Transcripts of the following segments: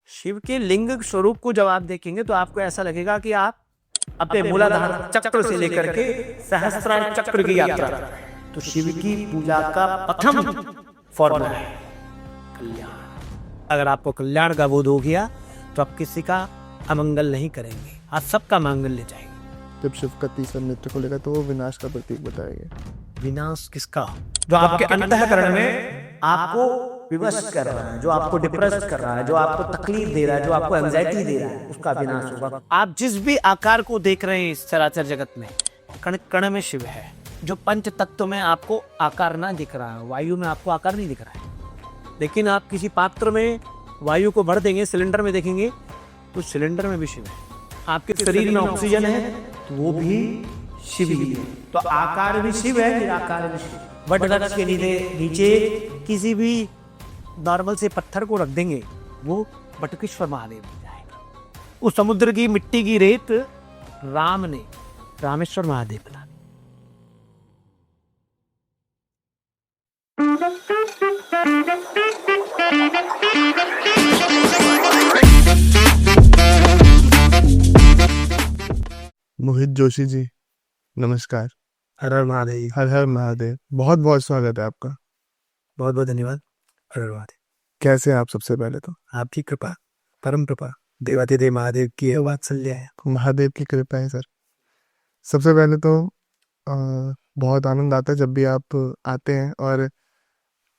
शिव के लिंग स्वरूप को जब आप देखेंगे तो आपको ऐसा लगेगा कि आप अपने मूलाधार चक्र से लेकर के सहस्त्रार चक्र की यात्रा कर रहे हैं। तो शिव की पूजा का प्रथम फॉर्मूला है कल्याण। अगर आपको कल्याण का बोध हो गया तो आप किसी का अमंगल नहीं करेंगे, आप सबका मांगल्य चाहेंगे। जब शिव का तीसरा नेत्र खुलेगा तो वो विनाश का प्रतीक बताया गया। विनाश किसका? जो आपके अंतःकरण में आपको विवश कर रहा है, जो आपको डिप्रेस कर रहा है, जो आपको तकलीफ दे रहा है, जो आपको एंजाइटी दे रहा है, उसका विनाश होगा। आप जिस भी आकार को देख रहे हैं इस चराचर जगत में, कण कण में शिव है। जो पंच तत्व में आपको आकार ना दिख रहा है, वायु में आपको आकार नहीं दिख रहा है, लेकिन आप किसी पात्र में वायु को भर देंगे, सिलेंडर में देखेंगे तो सिलेंडर में भी शिव है। आपके शरीर में ऑक्सीजन है तो वो भी शिव ही है। तो आकार भी शिव है, निराकार भी शिव। वट वृक्ष के नीचे किसी भी नॉर्मल से पत्थर को रख देंगे, वो बटुकेश्वर महादेव बन जाएगा। उस समुद्र की मिट्टी की रेत राम ने रामेश्वर महादेव बना दी। मोहित जोशी जी, नमस्कार। हर हर महादेव। हर हर महादेव। बहुत बहुत स्वागत है आपका। बहुत बहुत धन्यवाद। हर हर महादेव। कैसे हैं आप? सबसे पहले तो आपकी कृपा, परम कृपा, देवाधिदेव महादेव की वात्सल्य है। महादेव की कृपा है सर। सबसे पहले तो बहुत आनंद आता है जब भी आप आते हैं, और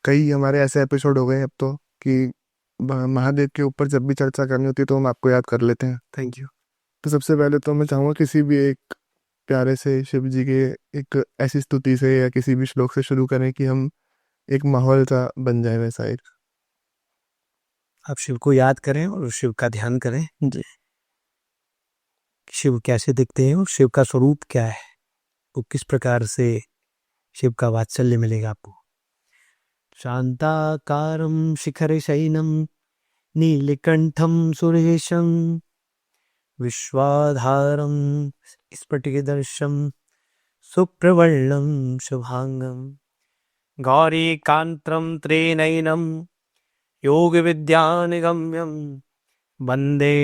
कई हमारे ऐसे एपिसोड हो गए अब तो कि महादेव के ऊपर जब भी चर्चा करनी होती है तो हम आपको याद कर लेते हैं। Thank you. तो सबसे पहले तो मैं चाहूँगा किसी भी एक प्यारे से शिव जी के एक ऐसी स्तुति से या किसी भी श्लोक से शुरू करें कि हम एक माहौल सा बन जाए वैसा एक। आप शिव को याद करें और शिव का ध्यान करें जी। शिव कैसे दिखते हैं और शिव का स्वरूप क्या है, वो किस प्रकार से शिव का वात्सल्य मिलेगा आपको। शांताकारं शिखर शयनम नीलकंठम सुरेशम विश्वाधारं स्फटिकदर्शम सुप्रवर्णं शुभांगम गौरीकांत्रं त्रिनयनं योग विद्यानिगम्यं वंदे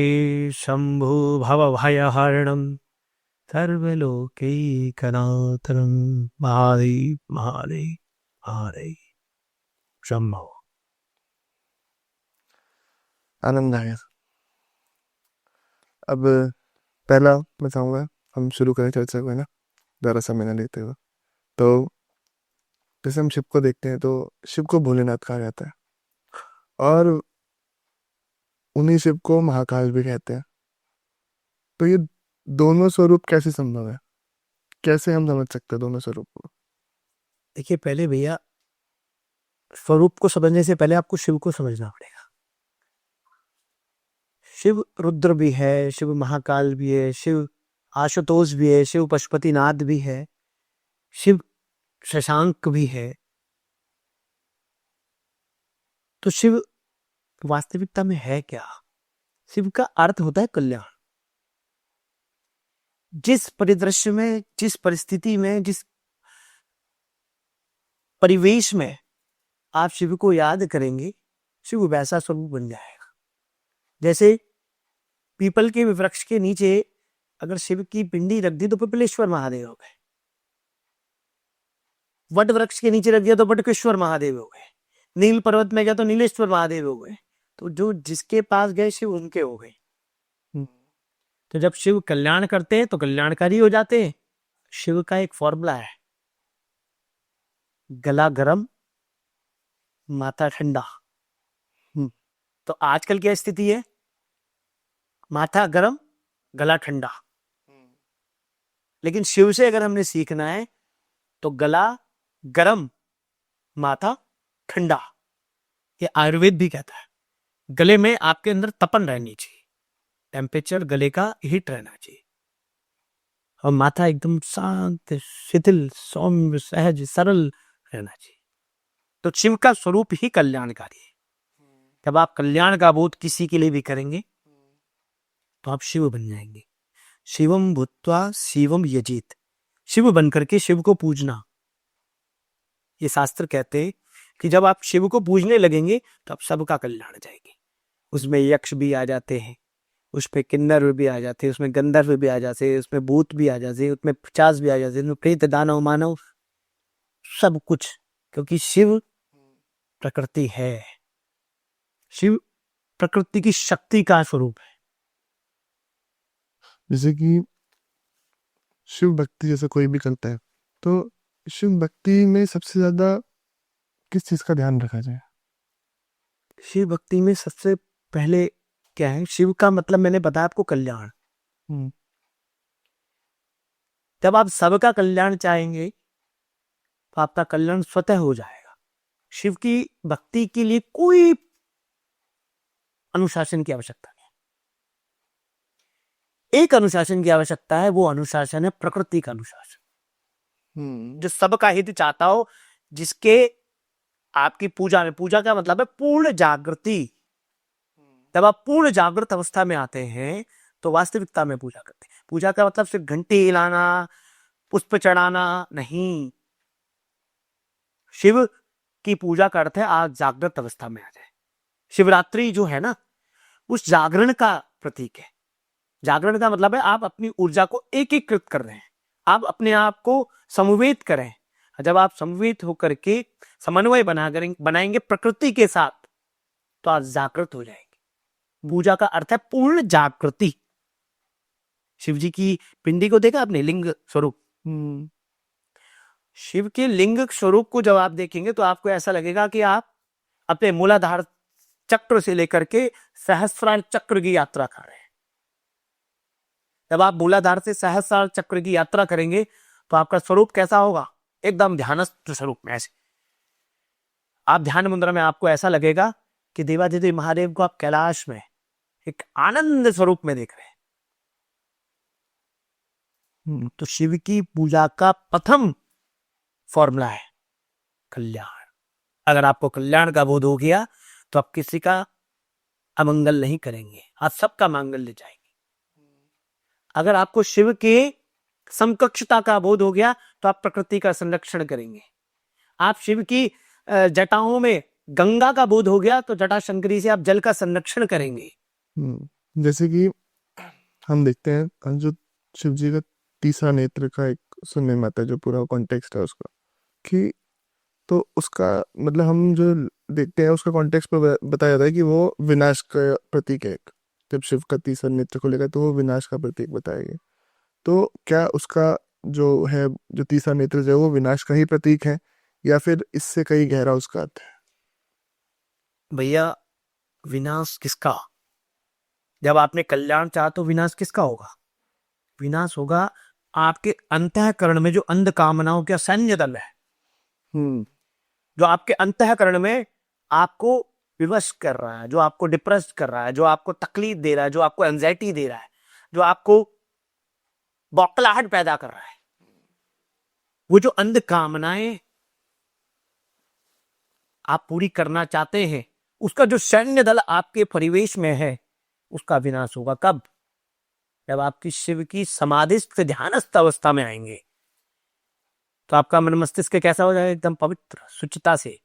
शंभु भवभयहरणं सर्वलोकैकनाथं महादेव महादेव महादेव शंभो। आनंद आया। अब पहला मैं चाहूँगा हम शुरू करें चर्चा को, है ना, ज़रा समय न लेते हुए। तो जैसे हम शिव को देखते हैं तो शिव को भोलेनाथ कहा जाता है, और उन्हीं शिव को महाकाल भी कहते हैं। तो ये दोनों स्वरूप कैसे संभव है? कैसे हम समझ सकते हैं दोनों स्वरूप को? देखिए, पहले भैया स्वरूप को समझने से पहले आपको शिव को समझना पड़ेगा। शिव रुद्र भी है, शिव महाकाल भी है, शिव आशुतोष भी है, शिव पशुपतिनाथ भी है, शिव शशांक भी है। तो शिव वास्तविकता में है क्या? शिव का अर्थ होता है कल्याण। जिस परिदृश्य में, जिस परिस्थिति में, जिस परिवेश में आप शिव को याद करेंगे, शिव वैसा स्वरूप बन जाएगा। जैसे पीपल के वृक्ष के नीचे अगर शिव की पिंडी रख दी तो पिपलेश्वर महादेव हो गए। वट वृक्ष के नीचे रख दिया तो वटकेश्वर महादेव हो गए। नील पर्वत में गया तो नीलेश्वर महादेव हो गए। तो जो जिसके पास गए शिव उनके हो गए। तो जब शिव कल्याण करते हैं तो कल्याणकारी हो जाते हैं। शिव का एक फॉर्मूला है, गला गरम माथा ठंडा। तो आजकल क्या स्थिति है? माथा गरम गला ठंडा। लेकिन शिव से अगर हमने सीखना है तो गला गरम माथा ठंडा। ये आयुर्वेद भी कहता है। गले में आपके अंदर तपन रहनी चाहिए, टेम्परेचर गले का हीट रहना चाहिए, और माथा एकदम शांत शिथिल सौम्य सहज सरल रहना चाहिए। तो शिव का स्वरूप ही कल्याणकारी है। जब आप कल्याण का बोध किसी के लिए भी करेंगे तो आप शिव बन जाएंगे। शिवम भूत्वा शिवम यजेत, शिव बनकर के शिव को पूजना। ये शास्त्र कहते हैं कि जब आप शिव को पूजने लगेंगे तो आप सबका कल्याण जाएंगे। उसमें यक्ष भी आ जाते हैं, उसमें किन्नर भी आ जाते हैं, उसमें गंधर्व भी आ जाते हैं, उसमें भूत भी आ जाते हैं, उसमें पिशाच भी आ जाते हैं, उसमें प्रेत दानव मानव सब कुछ, क्योंकि शिव प्रकृति है। शिव प्रकृति की शक्ति का स्वरूप है। जैसे कि शिव भक्ति जैसे कोई भी करता है, तो शिव भक्ति में सबसे ज्यादा किस चीज का ध्यान रखा जाए? शिव भक्ति में सबसे पहले क्या है, शिव का मतलब मैंने बताया आपको कल्याण। हम्म, जब आप सबका कल्याण चाहेंगे तो आपका कल्याण स्वतः हो जाएगा। शिव की भक्ति के लिए कोई अनुशासन की आवश्यकता नहीं, एक अनुशासन की आवश्यकता है, वो अनुशासन है प्रकृति का अनुशासन, जो सबका हित चाहता हो, जिसके आपकी पूजा में, पूजा का मतलब है पूर्ण जागृति। जब आप पूर्ण जागृत अवस्था में आते हैं तो वास्तविकता में पूजा करते हैं। पूजा का मतलब सिर्फ घंटी हिलाना, पुष्प चढ़ाना नहीं। शिव की पूजा का अर्थ है आप जागृत अवस्था में आ जाए। शिवरात्रि जो है ना, उस जागरण का प्रतीक है। जागरण का मतलब है आप अपनी ऊर्जा को एकीकृत कर रहे हैं, आप अपने आप को समवेत करें। जब आप समवेत होकर के समन्वय बनाएंगे प्रकृति के साथ, तो आप जागृत हो जाएंगे। पूजा का अर्थ है पूर्ण जागृति। शिव जी की पिंडी को देखा आपने, लिंग स्वरूप। शिव के लिंग स्वरूप को जब आप देखेंगे तो आपको ऐसा लगेगा कि आप अपने मूलाधार चक्र से लेकर के सहस्रार चक्र की यात्रा कर रहे हैं। जब आप मूलाधार से सहस्रार चक्र की यात्रा करेंगे तो आपका स्वरूप कैसा होगा, एकदम ध्यानस्थ स्वरूप में। ऐसे आप ध्यान मुद्रा में आपको ऐसा लगेगा कि देवाधिदेव महादेव को आप कैलाश में एक आनंद स्वरूप में देख रहे हैं। तो शिव की पूजा का प्रथम फॉर्मूला है कल्याण। अगर आपको कल्याण का बोध हो गया तो आप किसी का अमंगल नहीं करेंगे, आप सबका मंगल ले जाएंगे। अगर आपको शिव के समकक्षता का बोध हो गया तो आप प्रकृति का संरक्षण करेंगे। आप शिव की जटाओं में गंगा का बोध हो गया तो जटा शंकरी से आप जल का संरक्षण करेंगे। जैसे कि हम देखते हैं जो शिव जी का तीसरा नेत्र का एक सुनने में आता है, जो पूरा कॉन्टेक्स्ट है उसका, कि तो उसका मतलब हम जो देखते हैं उसका कॉन्टेक्स्ट पर बताया जाता है कि वो विनाश का प्रतीक है एक। जब शिव का तीसरा नेत्र को लेकर तो वो विनाश का प्रतीक बताया गया। तो क्या उसका जो है, जो तीसरा नेत्र जो है वो विनाश का ही प्रतीक है या फिर इससे कहीं गहरा उसका अर्थ है? भैया विनाश किसका, जब आपने कल्याण चाहा तो विनाश किसका होगा? विनाश होगा आपके अंतःकरण में जो अंध कामनाओं का सैन्य दल है, जो आपके अंतःकरण में आपको विवश कर रहा है, जो आपको डिप्रेस कर रहा है, जो आपको तकलीफ दे रहा है, जो आपको एंजाइटी दे रहा है, जो आपको बौखलाहट पैदा कर रहा है, वो जो अंध कामनाएं आप पूरी करना चाहते हैं, उसका जो सैन्य दल आपके परिवेश में है, उसका विनाश होगा। कब? जब आपकी शिव की समाधिस्थ ध्यानस्थ अवस्था में आएंगे तो आपका मन मस्तिष्क कैसा हो जाएगा, एकदम पवित्र शुचिता से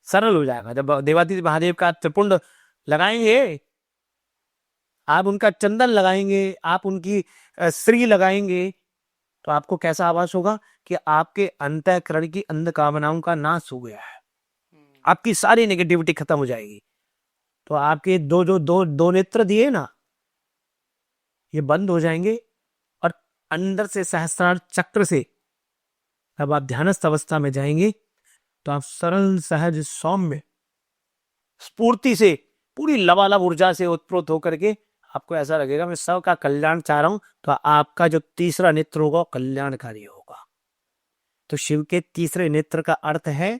सरल हो जाएगा। जब देवादिदेव महादेव का त्रिपुंड लगाएंगे, आप उनका चंदन लगाएंगे, आप उनकी श्री लगाएंगे, तो आपको कैसा आभास होगा कि आपके अंतःकरण की अंध कामनाओं का नाश हो गया है, आपकी सारी नेगेटिविटी खत्म हो जाएगी। तो आपके दो नेत्र दिए ना, ये बंद हो जाएंगे और अंदर से सहस्रार चक्र से जब आप ध्यानस्थ अवस्था में जाएंगे तो आप सरल सहज सौम्य स्फूर्ति से पूरी लबालब ऊर्जा से उत्प्रोत होकर के आपको ऐसा लगेगा मैं सबका कल्याण चाह रहा हूं। तो आपका जो तीसरा नेत्र होगा कल्याणकारी होगा। तो शिव के तीसरे नेत्र का अर्थ है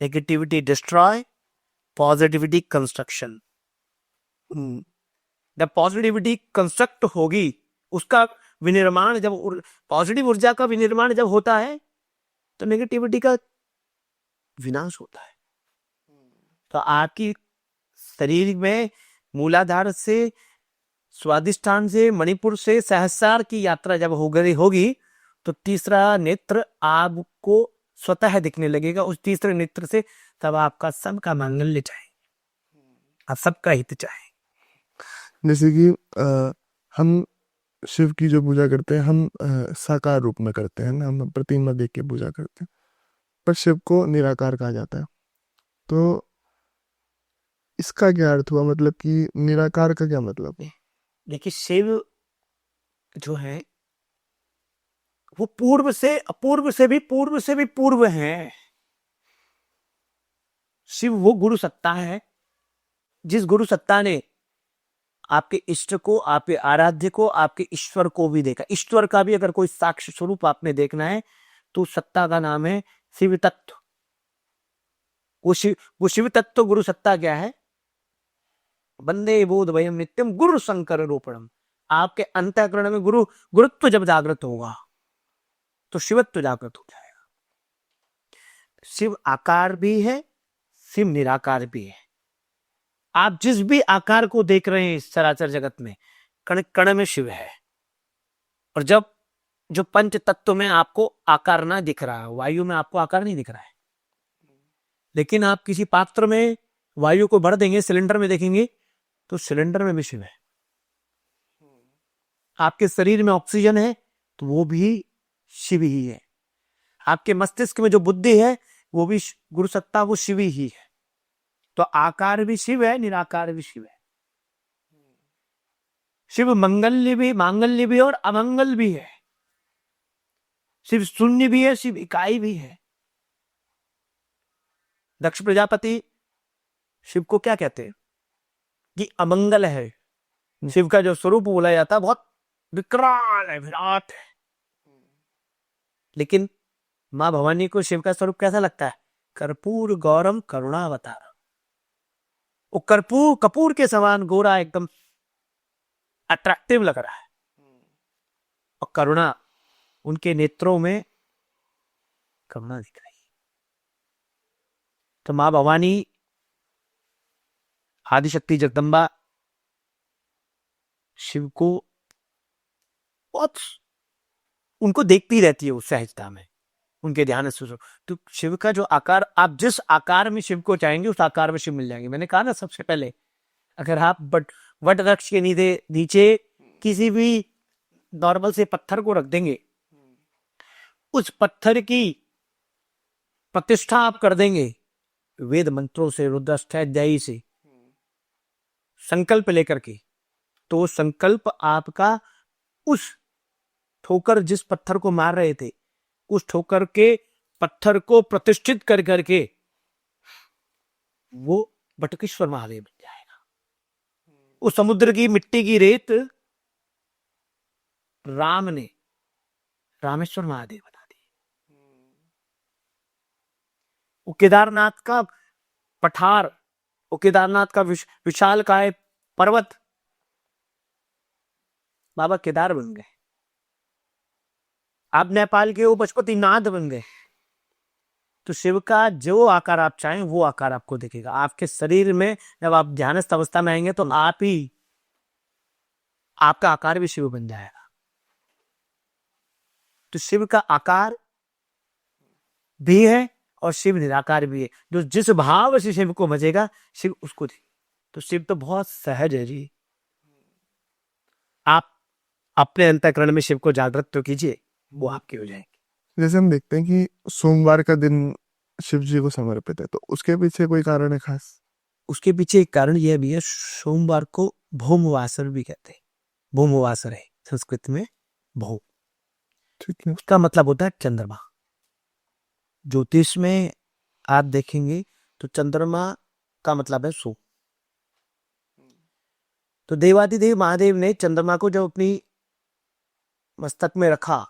नेगेटिविटी डिस्ट्रॉय, पॉजिटिविटी कंस्ट्रक्शन। जब पॉजिटिविटी कंस्ट्रक्ट होगी, उसका विनिर्माण, जब पॉजिटिव ऊर्जा का विनिर्माण जब होता है तो नेगेटिविटी का विनाश होता है। तो आपकी शरीर में मूलाधार से, स्वादिष्ठान से, मणिपुर से सहस्रार की यात्रा जब हो गई होगी तो तीसरा नेत्र आपको स्वतः दिखने लगेगा उस तीसरे नेत्र से, तब आपका सबका मांगल्य चाहे, आप सबका हित चाहे। जैसे कि हम शिव की जो पूजा करते हैं हम साकार रूप में करते हैं ना, हम प्रतिमा देख के पूजा करते हैं, पर शिव को निराकार कहा जाता है। तो इसका क्या अर्थ हुआ, मतलब कि निराकार का क्या मतलब है? देखिए शिव जो है वो पूर्व से अपूर्व से भी पूर्व से भी पूर्व है। शिव वो गुरु सत्ता है जिस गुरु सत्ता ने आपके इष्ट को, आपके आराध्य को, आपके ईश्वर को भी देखा। ईश्वर का भी अगर कोई साक्ष्य स्वरूप आपने देखना है तो सत्ता का नाम है शिव तत्व। वो शिव तत्व गुरु सत्ता क्या है? वंदे बोध वयम नित्यम गुरु शंकर रूपणम। आपके अंतःकरण में गुरुत्व जब जागृत होगा तो शिवत्व जागृत हो जाएगा। शिव आकार भी है, शिव निराकार भी है। आप जिस भी आकार को देख रहे हैं इस चराचर जगत में, कण कण में शिव है। और जब जो पंच तत्व में आपको आकार ना दिख रहा है, वायु में आपको आकार नहीं दिख रहा है, लेकिन आप किसी पात्र में वायु को भर देंगे, सिलेंडर में देखेंगे तो सिलेंडर में भी शिव है। आपके शरीर में ऑक्सीजन है तो वो भी शिव ही है। आपके मस्तिष्क में जो बुद्धि है वो भी गुरु सत्ता, वो शिव ही है। तो आकार भी शिव है, निराकार भी शिव है। शिव मांगल्य भी और अमंगल भी है। शिव शून्य भी है, शिव इकाई भी है। दक्ष प्रजापति शिव को क्या कहते हैं कि अमंगल है। शिव का जो स्वरूप बोला जाता है बहुत विकराल है, विराट है। लेकिन मां भवानी को शिव का स्वरूप कैसा लगता है? कर्पूर गौरम करुणावतार। वो कपूर के समान गोरा, एकदम अट्रैक्टिव लग रहा है। और करुणा, उनके नेत्रों में करुणा दिख रही है। तो मां भवानी आदिशक्ति जगदम्बा शिव को बहुत उनको देखती रहती है उस सहजता में, उनके ध्यान से। तो शिव का जो आकार, आप जिस आकार में शिव को चाहेंगे उस आकार में शिव मिल जाएंगे। मैंने कहा ना सबसे पहले, अगर आप वट वृक्ष के नीचे किसी भी नॉर्मल से पत्थर को रख देंगे, उस पत्थर की प्रतिष्ठा आप कर देंगे वेद मंत्रों से, रुद्राष्टध्यायी से संकल्प लेकर के, तो संकल्प आपका उस ठोकर जिस पत्थर को मार रहे थे, उस ठोकर के पत्थर को प्रतिष्ठित कर करके वो बटुकेश्वर महादेव बन जाएगा। उस समुद्र की मिट्टी की रेत राम ने रामेश्वर महादेव बना दी। वो केदारनाथ का पठार, वो केदारनाथ का विशालकाय पर्वत बाबा केदार बन गए। आप नेपाल के वो पशुपतिनाथ बन गए। तो शिव का जो आकार आप चाहें वो आकार आपको दिखेगा। आपके शरीर में जब आप ध्यानस्थ अवस्था में आएंगे तो आपका आकार भी शिव बन जाएगा। तो शिव का आकार भी है और शिव निराकार भी है। जो जिस भाव से शिव को भजेगा शिव उसको दे। तो शिव तो बहुत सहज है जी। आप अपने अंतःकरण में शिव को जागृत तो कीजिए, वो आपके हो जाएंगे। जैसे हम देखते हैं कि सोमवार का दिन शिव जी को समर्पित है, तो उसके पीछे कोई कारण है खास? उसके पीछे एक कारण यह भी है, सोमवार को भौमवासर भी कहते हैं। भौमवासर है संस्कृत में भौम, ठीक है। उसका मतलब होता है चंद्रमा। ज्योतिष में आप देखेंगे तो चंद्रमा का मतलब है सोम। तो देवादिदेव महादेव ने चंद्रमा को जब अपनी मस्तक में रखा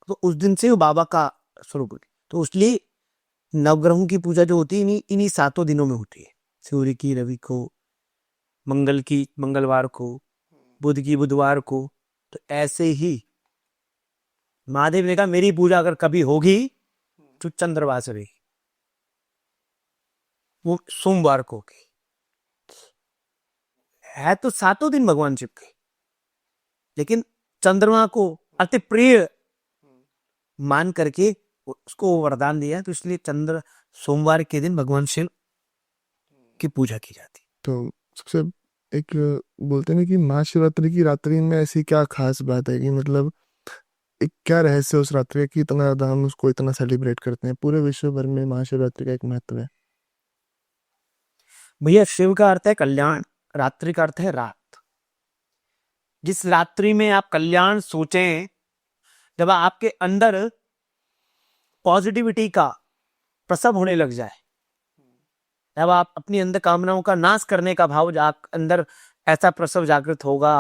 तो उस दिन से वो बाबा का स्वरूप। तो इसलिए नवग्रहों की पूजा जो होती है इन्हीं 7 दिनों में होती है। सूर्य की रवि को, मंगल की मंगलवार को, बुध की बुधवार को। तो ऐसे ही महादेव ने कहा मेरी पूजा अगर कभी होगी तो चंद्रवासरी, वो सोमवार को होगी। है तो 7 दिन भगवान शिव के, लेकिन चंद्रमा को अति प्रिय मान करके उसको वो वरदान दिया है, तो इसलिए चंद्र सोमवार के दिन भगवान शिव की पूजा की जाती है। तो सबसे एक बोलते हैं ना कि महाशिवरात्रि की रात्रि में ऐसी क्या खास बात है कि मतलब एक क्या रहस्य है उस रात्रि का कि इतना ज्यादा हम उसको इतना सेलिब्रेट करते हैं? पूरे विश्व भर में महाशिवरात्रि का एक महत्व है। भैया शिव का अर्थ है कल्याण, रात्रि का अर्थ है रात। जिस रात्रि में आप कल्याण सोचें, जब आपके अंदर पॉजिटिविटी का प्रसव होने लग जाए, जब आप अपनी अंदर कामनाओं का नाश करने का भाव अंदर ऐसा प्रसव जागृत होगा,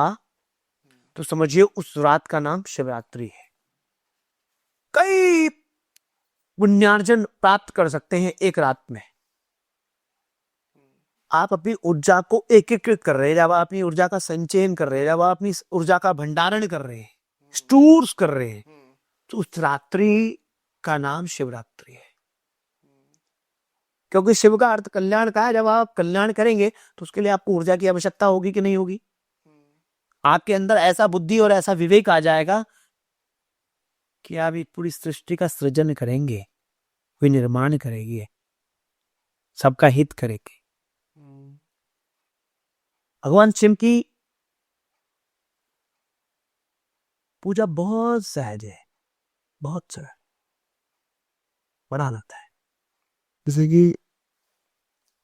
तो समझिए उस रात का नाम शिवरात्रि है। कई पुण्यार्जन प्राप्त कर सकते हैं एक रात में। आप अपनी ऊर्जा को एकीकृत कर रहे हैं, जब आप अपनी ऊर्जा का संचयन कर रहे हैं, जब आप अपनी ऊर्जा का भंडारण कर रहे हैं, स्टोर्स कर रहे हैं, तो उस रात्रि का नाम शिवरात्रि है। क्योंकि शिव का अर्थ कल्याण का है। जब आप कल्याण करेंगे तो उसके लिए आपको ऊर्जा की आवश्यकता होगी कि नहीं होगी? आपके अंदर ऐसा बुद्धि और ऐसा विवेक आ जाएगा कि आप इस पूरी सृष्टि का सृजन करेंगे, विनिर्माण करेंगे, सबका हित करेंगे। भगवान शिव की पूजा बहुत सहज है, बहुत सरल, बड़ा लगता है। जैसे कि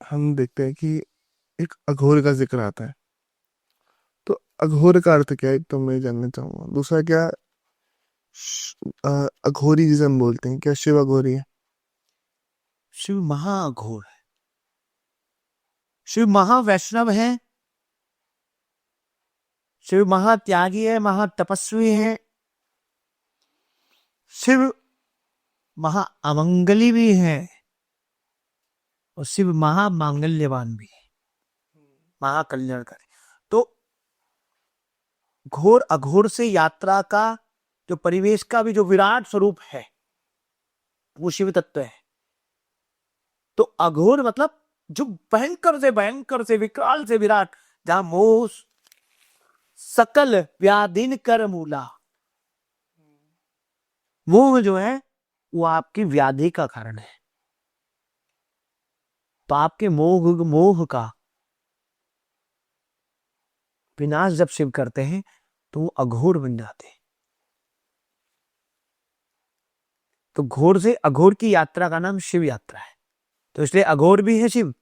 हम देखते हैं कि एक अघोर का जिक्र आता है, तो अघोर का अर्थ क्या है तो मैं जानना चाहूंगा। दूसरा क्या अघोरी जिसे हम बोलते हैं, क्या शिव अघोरी है? शिव महाअघोर है, शिव महावैष्णव है, शिव महात्यागी है, महातपस्वी है, शिव महाअमंगली भी है और शिव महामांगल्यवान भी है, महाकल्याणकारी। तो घोर अघोर से यात्रा का जो परिवेश का भी जो विराट स्वरूप है वो शिव तत्व है। तो अघोर मतलब जो भयंकर से विकराल से विराट, जहां मोह सकल व्याधिन कर मूला, मोह जो है वो आपकी व्याधि का कारण है। तो आपके मोह का विनाश जब शिव करते हैं तो वो अघोर बन जाते हैं। तो घोर से अघोर की यात्रा का नाम शिव यात्रा है। तो इसलिए अघोर भी है शिव,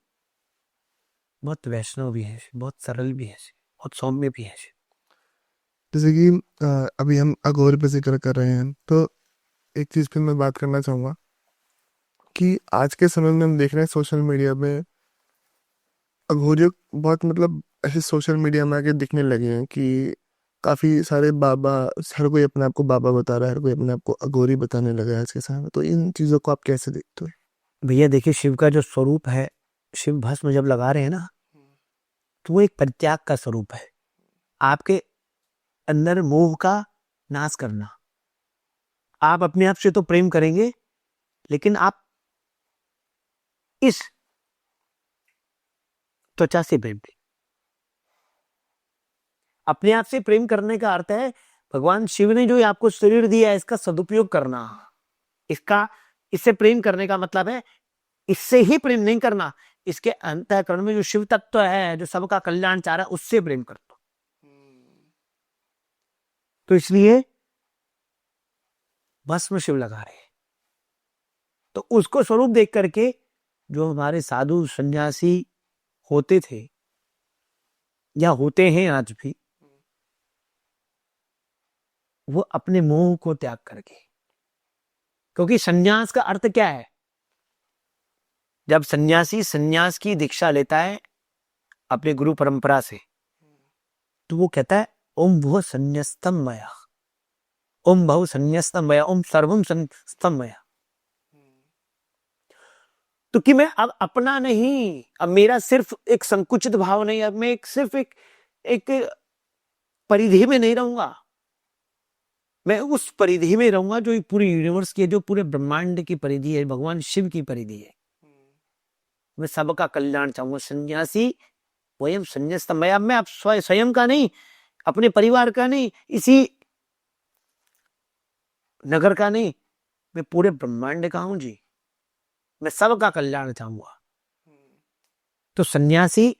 बहुत वैष्णव भी है, बहुत सरल भी है, बहुत सौम्य भी है शिव। जैसे कि अभी हम अघोर पे जिक्र कर रहे हैं, तो एक चीज पे मैं बात करना चाहूंगा कि आज के समय में हम देख रहे हैं सोशल मीडिया में अघोरी बहुत मतलब ऐसे सोशल मीडिया में आके दिखने लगे हैं कि काफी सारे बाबा, हर कोई अपने आप को बाबा बता रहा है, हर कोई अपने आप को अघोरी बताने लगा है आज के समय में। तो इन चीजों को आप कैसे देखते हो? भैया देखिए, शिव का जो स्वरूप है, शिव भस्म जब लगा रहे हैं ना, तो वो एक परित्याग का स्वरूप है। आपके अंदर मोह का नाश करना। आप अपने आप से तो प्रेम करेंगे, लेकिन आप इस त्वचा से प्रेम करें। अपने आप से प्रेम करने का अर्थ है भगवान शिव ने जो आपको शरीर दिया है इसका सदुपयोग करना। इससे प्रेम करने का मतलब है इससे ही प्रेम नहीं करना, इसके अंतःकरण में जो शिव तत्व है, जो सबका कल्याण चाह रहा है, उससे प्रेम कर दो। तो इसलिए भस्म शिव लगा रहे हैं। तो उसको स्वरूप देख करके जो हमारे साधु सन्यासी होते थे या होते हैं आज भी, वो अपने मोह को त्याग करके, क्योंकि सन्यास का अर्थ क्या है? जब सन्यासी सन्यास की दीक्षा लेता है अपने गुरु परंपरा से, तो वो कहता है ओम भुव संन्यस्तम मया, ओम भव संन्यस्तम मया, ओम सर्वम संन्यस्तम मया। तो कि मैं अब अपना नहीं, अब मेरा सिर्फ एक संकुचित भाव नहीं, अब मैं सिर्फ एक परिधि में नहीं रहूंगा, मैं उस परिधि में रहूंगा जो पूरी यूनिवर्स की है, जो पूरे ब्रह्मांड की परिधि है, भगवान शिव की परिधि है। मैं सबका कल्याण चाहूंगा। सन्यासी वयम संन्यस्त मया, मैं अब स्वयं का नहीं, अपने परिवार का नहीं, इसी नगर का नहीं, मैं पूरे ब्रह्मांड का हूं जी, मैं सबका कल्याण चाहूंगा। तो सन्यासी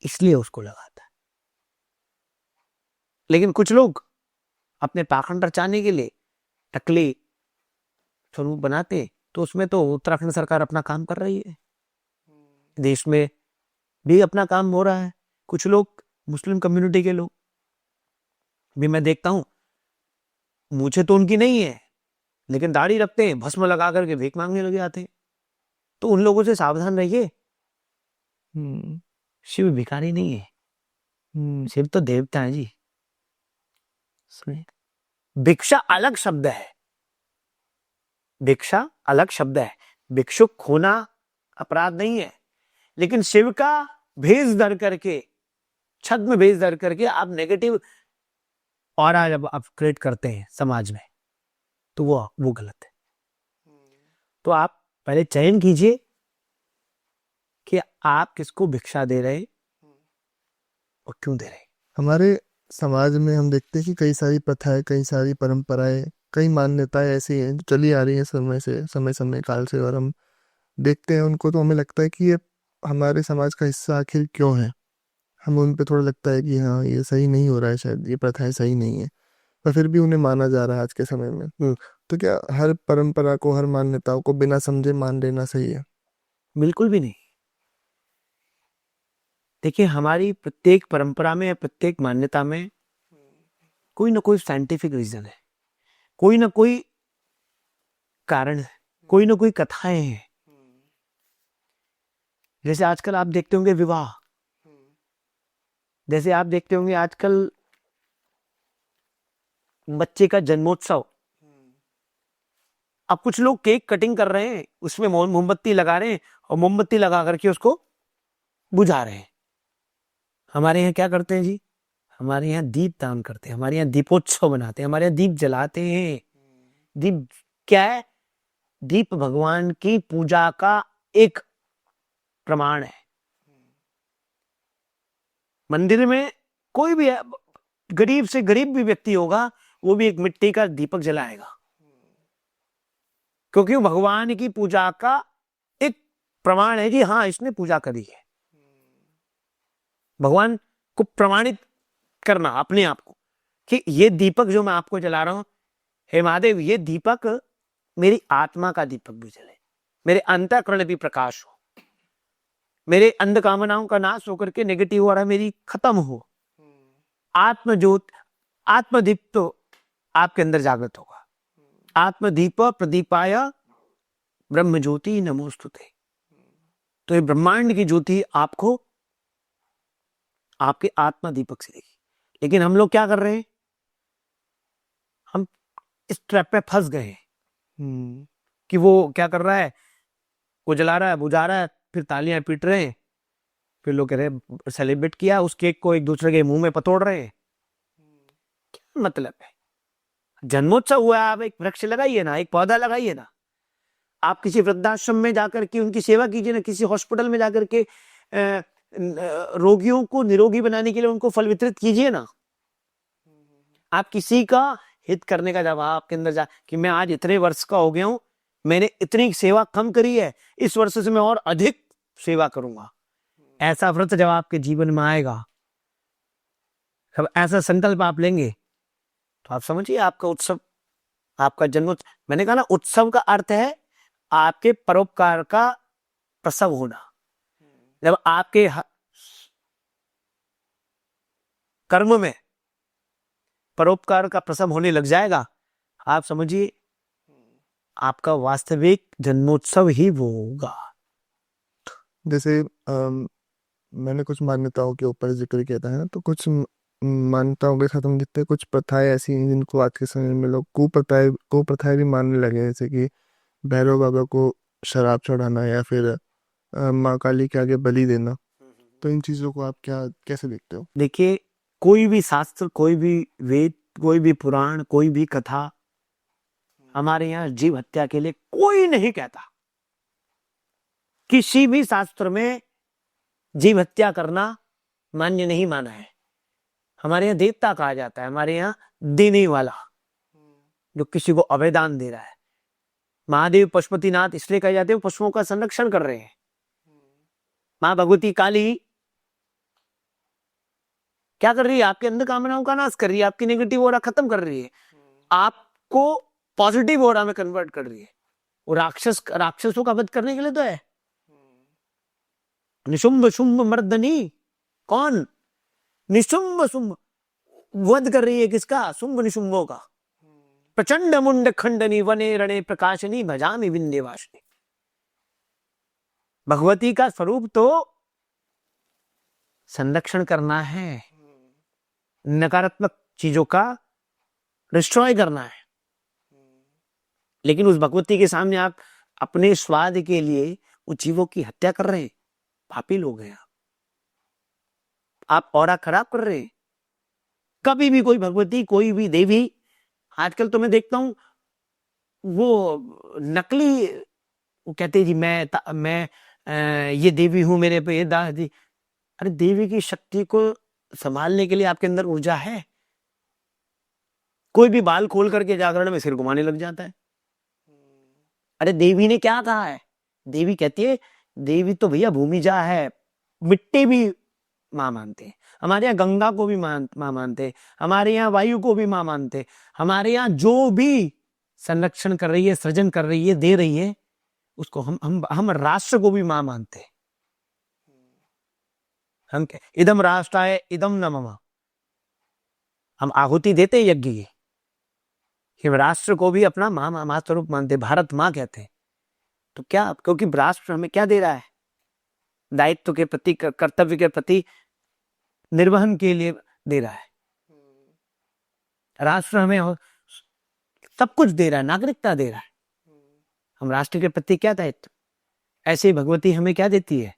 इसलिए उसको लगाता है। लेकिन कुछ लोग अपने पाखंड रचाने के लिए टकले स्वरूप बनाते, तो उसमें तो उत्तराखंड सरकार अपना काम कर रही है, देश में भी अपना काम हो रहा है। कुछ लोग मुस्लिम कम्युनिटी के लोग भी मैं देखता हूं, मुझे तो उनकी नहीं है, लेकिन दाढ़ी रखते हैं, भस्म लगा करके भीख मांगने लगे आते हैं। तो उन लोगों से सावधान रहिए। शिव भिखारी नहीं है, शिव तो देवता है जी। भिक्षा अलग शब्द है, भिक्षा अलग शब्द है। भिक्षुक होना अपराध नहीं है, लेकिन शिव का भेष धर करके, छद्म भेष धर करके आप नेगेटिव ऑरा जब आप क्रिएट करते हैं समाज में, तो वो गलत है। तो आप पहले चयन कीजिए कि आप किसको भिक्षा दे रहे और क्यों दे रहे। हमारे समाज में हम देखते हैं कि कई सारी प्रथाएं, कई सारी परंपराएं, कई मान्यताएं ऐसी हैं जो चली आ रही हैं समय समय काल से, और हम देखते हैं उनको तो हमें लगता है कि ये हमारे समाज का हिस्सा आखिर क्यों है। हमें उन पे थोड़ा लगता है कि हाँ, ये सही नहीं हो रहा है, शायद ये प्रथाएं सही नहीं है, पर फिर भी उन्हें माना जा रहा है आज के समय में। तो क्या हर परंपरा को, हर मान्यताओं को बिना समझे मान लेना सही है? बिल्कुल भी नहीं। देखिए, हमारी प्रत्येक परंपरा में, प्रत्येक मान्यता में कोई ना कोई साइंटिफिक रीजन है, कोई ना कोई कारण है, कोई ना कोई कथाएं हैं। जैसे आजकल आप देखते होंगे विवाह, जैसे आप देखते होंगे आजकल बच्चे का जन्मोत्सव। अब कुछ लोग केक कटिंग कर रहे हैं, उसमें मोमबत्ती लगा रहे हैं और मोमबत्ती लगा करके उसको बुझा रहे हैं। हमारे यहाँ क्या करते हैं जी? हमारे यहाँ दीप दान करते हैं, हमारे यहाँ दीपोत्सव बनाते हैं, हमारे यहाँ दीप जलाते हैं। दीप क्या है? दीप भगवान की पूजा का एक प्रमाण है। मंदिर में कोई भी गरीब से गरीब भी व्यक्ति होगा, वो भी एक मिट्टी का दीपक जलाएगा, क्योंकि वो भगवान की पूजा का एक प्रमाण है कि हाँ, इसने पूजा करी है। भगवान को प्रमाणित करना अपने आप को कि ये दीपक जो मैं आपको जला रहा हूं, हे महादेव, ये दीपक मेरी आत्मा का दीपक भी जले, मेरे अंतःकरण भी प्रकाश हो, मेरे अंध कामनाओं का नाश होकर के नेगेटिव हो रहा मेरी खत्म हो। आत्मज्योत, आत्मदीप तो आपके अंदर जागृत होगा। आत्मदीप प्रदीपाय ब्रह्म ज्योति नमोस्तुते। तो ये ब्रह्मांड की ज्योति आपको आपके आत्मा दीपक से देगी। लेकिन हम लोग क्या कर रहे हैं? हम इस ट्रैप पे फंस गए हैं कि वो क्या कर रहा है, वो जला रहा है, बुझा रहा है, फिर तालियां पीट रहे हैं, फिर लोग कह रहे हैं सेलिब्रेट किया, उस केक को एक दूसरे के मुंह में पतोड़ रहे हैं। क्या मतलब है? जन्मोत्सव हुआ, आप एक वृक्ष लगाइए ना, एक पौधा लगाइए ना, आप किसी वृद्धाश्रम में जाकर के उनकी सेवा कीजिए ना, किसी हॉस्पिटल में जाकर के रोगियों को निरोगी बनाने के लिए उनको फल वितरित कीजिए ना। आप किसी का हित करने का जब आपके अंदर जा कि मैं आज इतने वर्ष का हो गया हूं, मैंने इतनी सेवा कम करी है, इस वर्ष से मैं और अधिक सेवा करूंगा, ऐसा व्रत जब आपके जीवन में आएगा, जब ऐसा संकल्प आप लेंगे, तो आप समझिए आपका उत्सव, आपका जन्म, मैंने कहा ना, उत्सव का अर्थ है आपके परोपकार का प्रसव होना। जब आपके कर्म में परोपकार का प्रसव होने लग जाएगा, आप समझिए आपका वास्तविक जन्मोत्सव ही वो होगा। जैसे मैंने कुछ मान्यताओं के ऊपर जिक्र किया था, है ना, तो कुछ मान्यताओं के साथ हम देखते हैं कुछ प्रथाएं ऐसी हैं जिनको आज के समय में लोग कुप्रथाएं भी मानने लगे हैं, जैसे कि भैरव बाबा को शराब चढ़ाना, या फिर माँ काली के आगे बलि देना। तो इन चीजों को आप कैसे देखते हो? देखिए, कोई भी शास्त्र, कोई भी वेद, कोई भी पुराण, कोई भी कथा हमारे यहाँ जीव हत्या के लिए कोई नहीं कहता। किसी भी शास्त्र में जीव हत्या करना मान्य नहीं माना है। हमारे यहाँ देवता कहा जाता है, हमारे यहाँ देने वाला, जो किसी को अभयदान दे रहा है। महादेव पशुपतिनाथ इसलिए कहे जाते हैं, वो पशुओं का संरक्षण कर रहे हैं। माँ भगवती काली क्या कर रही है? आपके अंदर कामनाओं का नाश कर रही है, आपकी नेगेटिव ऑरा खत्म कर रही है, आपको पॉजिटिव ऑरा में कन्वर्ट कर रही है। वो राक्षसों का वध करने के लिए तो है। निशुंभ शुंभ मर्दनी, कौन? निशुंभ शुंभ वध कर रही है, किसका? शुंभ निशुंभों का। प्रचंड मुंड खंडनी वने रणे प्रकाशनी भजामि विंध्यवासिनी। भगवती का स्वरूप तो संरक्षण करना है, नकारात्मक चीजों का डिस्ट्रॉय करना है। लेकिन उस भगवती के सामने आप अपने स्वाद के लिए उन जीवों की हत्या कर रहे हैं। पापी लोग हैं आप ऑरा खराब कर रहे हैं। कभी भी कोई भगवती, कोई भी देवी, आजकल तो मैं देखता हूं वो नकली, वो कहते हैं जी मैं ये देवी हूं, मेरे पे ये दादी। अरे देवी की शक्ति को संभालने के लिए आपके अंदर ऊर्जा है। कोई भी बाल खोल करके जागरण में सिर घुमाने लग जाता है। अरे देवी ने क्या कहा है? देवी कहती है, देवी तो भैया भूमिजा है, मिट्टी भी माँ मानते हैं। हमारे यहाँ गंगा को भी माँ मानते हैं, हमारे यहाँ वायु को भी माँ मानते हैं, हमारे यहाँ जो भी संरक्षण कर रही है, सृजन कर रही है, दे रही है, उसको हम राष्ट्र को भी माँ मानते हैं। हम इदम राष्ट्राय इदम न मम, हम आहुति देते हैं यज्ञ की, कि राष्ट्र को भी अपना माँ स्वरूप मानते, भारत माँ कहते हैं। तो क्या, क्योंकि राष्ट्र हमें क्या दे रहा है? दायित्व के प्रति, कर्तव्य के प्रति निर्वहन के लिए दे रहा है। राष्ट्र हमें सब कुछ दे रहा है, नागरिकता दे रहा है। हम राष्ट्र के प्रति क्या दायित्व? ऐसे ही भगवती हमें क्या देती है?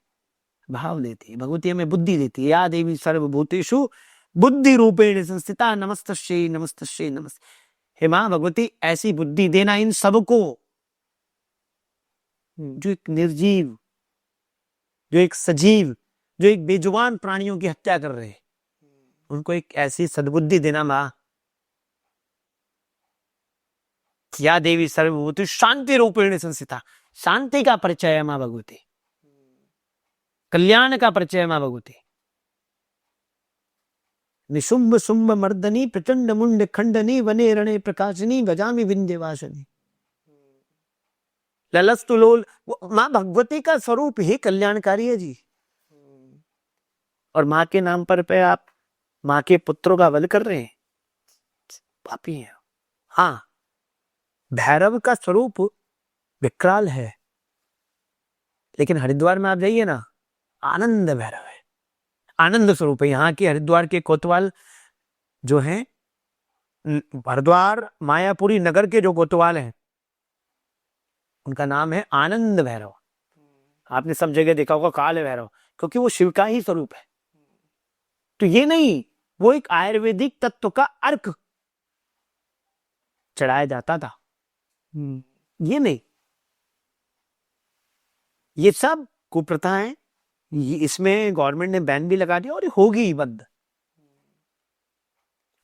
भाव देती है। भगवती हमें बुद्धि देती है। या देवी सर्वभूतेषु बुद्धि रूपेण संस्थिता नमस्तस्यै नमस्तस्यै नमस्ते। हे मां भगवती, ऐसी बुद्धि देना इन सबको, जो एक निर्जीव, जो एक सजीव, जो एक बेजुबान प्राणियों की हत्या कर रहे हैं, उनको एक ऐसी सद्बुद्धि देना मां। या देवी सर्वभूतेषु शांति रूपेण संस्थिता, शांति का परिचय है मां भगवती, कल्याण का परिचय है मां भगवती। निशुंभ शुंभ मर्दनी प्रचंड मुंड खंडनी वने रणे प्रकाशनी भजामि विंध्यवासिनी। ललस्तु लोल, मां भगवती का स्वरूप ही कल्याणकारी है जी। और मां के नाम पर पे आप मां के पुत्रों का वध कर रहे हैं, पापी हैं। हाँ, भैरव का स्वरूप विकराल है, लेकिन हरिद्वार में आप जाइए ना, आनंद भैरव है, आनंद स्वरूप है। यहाँ के हरिद्वार के कोतवाल जो हैं, हरिद्वार मायापुरी नगर के जो कोतवाल हैं, उनका नाम है आनंद भैरव। आपने सब जगह देखा होगा काल भैरव, क्योंकि वो शिव का ही स्वरूप है। तो ये नहीं, वो एक आयुर्वेदिक तत्व का अर्क चढ़ाया जाता था, ये नहीं। ये सब कुप्रथाएं, इसमें गवर्नमेंट ने बैन भी लगा दिया और होगी बंद।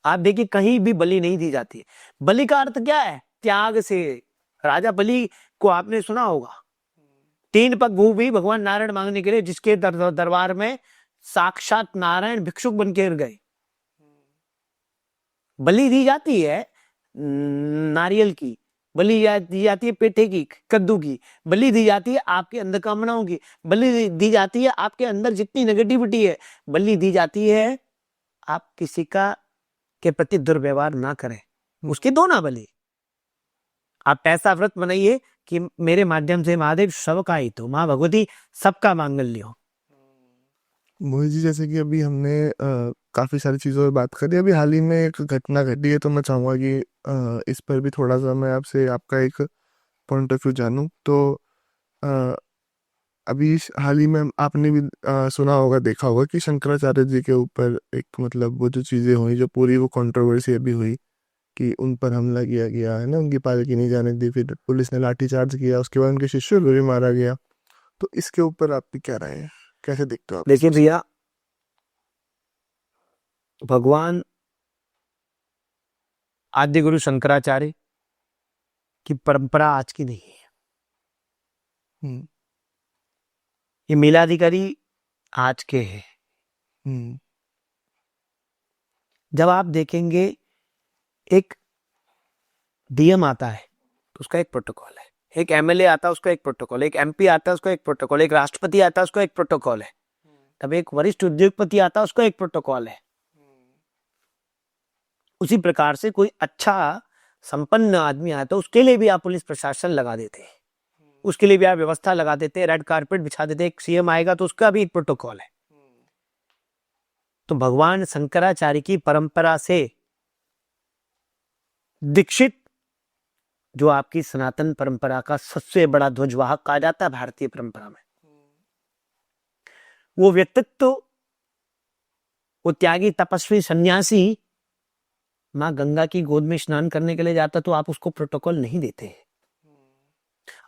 आप देखिए कहीं भी बलि नहीं दी जाती है। बलि का अर्थ क्या है? त्याग से। राजा बलि को आपने सुना होगा, 3 पग घूम भी भगवान नारायण मांगने के लिए, जिसके दरबार में साक्षात नारायण भिक्षुक बन के गए। बलि दी जाती है नारियल की, बलि दी जाती है पेठे की, कद्दू की, बलि दी जाती है आपके अंदर कामनाओं की, बलि दी जाती है आपके अंदर जितनी नेगेटिविटी है, बलि दी जाती है आप किसी का के प्रति दुर्व्यवहार ना करें, उसके दो ना बलि। आप ऐसा व्रत बनाइए कि मेरे माध्यम से महादेव सबका हित हो, माँ भगवती सबका मांगल्य हो। मोहित जी, जैसे कि अभी हमने काफ़ी सारी चीज़ों पर बात करी, अभी हाल ही में एक घटना घटी है, तो मैं चाहूँगा कि इस पर भी थोड़ा सा मैं आपसे आपका एक पॉइंट ऑफ व्यू जानूँ। तो अ, अभी हाल ही में आपने भी सुना होगा, देखा होगा कि शंकराचार्य जी के ऊपर एक मतलब वो जो चीज़ें हुई, जो पूरी वो कंट्रोवर्सी अभी हुई कि उन पर हमला किया गया है ना, उनकी पालकी नहीं जाने दी, फिर पुलिस ने लाठीचार्ज किया, उसके बाद उनके शिष्य को भी मारा गया। तो इसके ऊपर आपकी क्या राय है, कैसे देखते हो आप? देखिए भैया, भगवान आद्य गुरु शंकराचार्य की परंपरा आज की नहीं है। हम्म, ये मेलाधिकारी आज के हैं। हम्म, जब आप देखेंगे एक डीएम आता है तो उसका एक प्रोटोकॉल है, एक एमएलए आता है उसका एक प्रोटोकॉल है, एक एमपी आता है उसका एक प्रोटोकॉल है, एक राष्ट्रपति आता है उसका एक प्रोटोकॉल है, तब एक वरिष्ठ उद्योगपति आता है उसका एक प्रोटोकॉल है। उसी प्रकार से कोई अच्छा संपन्न आदमी आता है उसके लिए भी आप पुलिस प्रशासन लगा देते हैं, उसके लिए भी आप व्यवस्था लगा देते हैं, रेड कारपेट बिछा देते हैं। एक सीएम आएगा तो उसका भी एक प्रोटोकॉल है। तो भगवान शंकराचार्य की परंपरा से दीक्षित, जो आपकी सनातन परंपरा का सबसे बड़ा ध्वजवाहक कहा जाता है भारतीय परंपरा में, वो व्यक्तित्व, वो त्यागी तपस्वी सन्यासी मां गंगा की गोद में स्नान करने के लिए जाता तो आप उसको प्रोटोकॉल नहीं देते,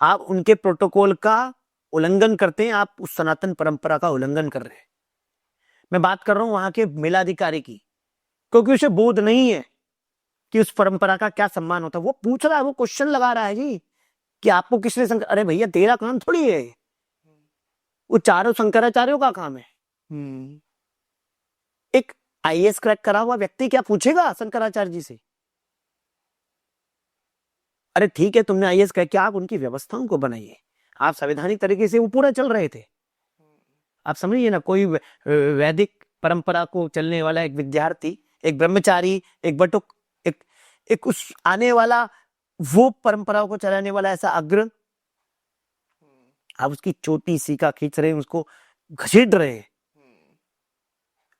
आप उनके प्रोटोकॉल का उल्लंघन करते हैं, आप उस सनातन परंपरा का उल्लंघन कर रहे हैं। मैं बात कर रहा हूं वहां के मेलाधिकारी की, क्योंकि उसे बोध नहीं है कि उस परंपरा का क्या सम्मान होता है। वो पूछ रहा है, वो क्वेश्चन लगा रहा है जी कि आपको किसने अरे भैया तेरा काम थोड़ी है, वो चारों शंकराचार्यों का काम है। एक आईएएस क्रैक करा हुआ व्यक्ति क्या पूछेगा शंकराचार्य जी से? अरे ठीक है, तुमने आईएएस क्रैक किया, आप उनकी व्यवस्थाओं को बनाइए, आप संवैधानिक तरीके से वो पूरा चल रहे थे। आप समझिए ना, कोई वैदिक परंपरा को चलने वाला एक विद्यार्थी, एक ब्रह्मचारी, एक बटुक, एक उस आने वाला, वो परंपराओं को चलाने वाला ऐसा अग्र, आप उसकी चोटी सीका खींच रहे हैं, उसको घसीट रहे हैं।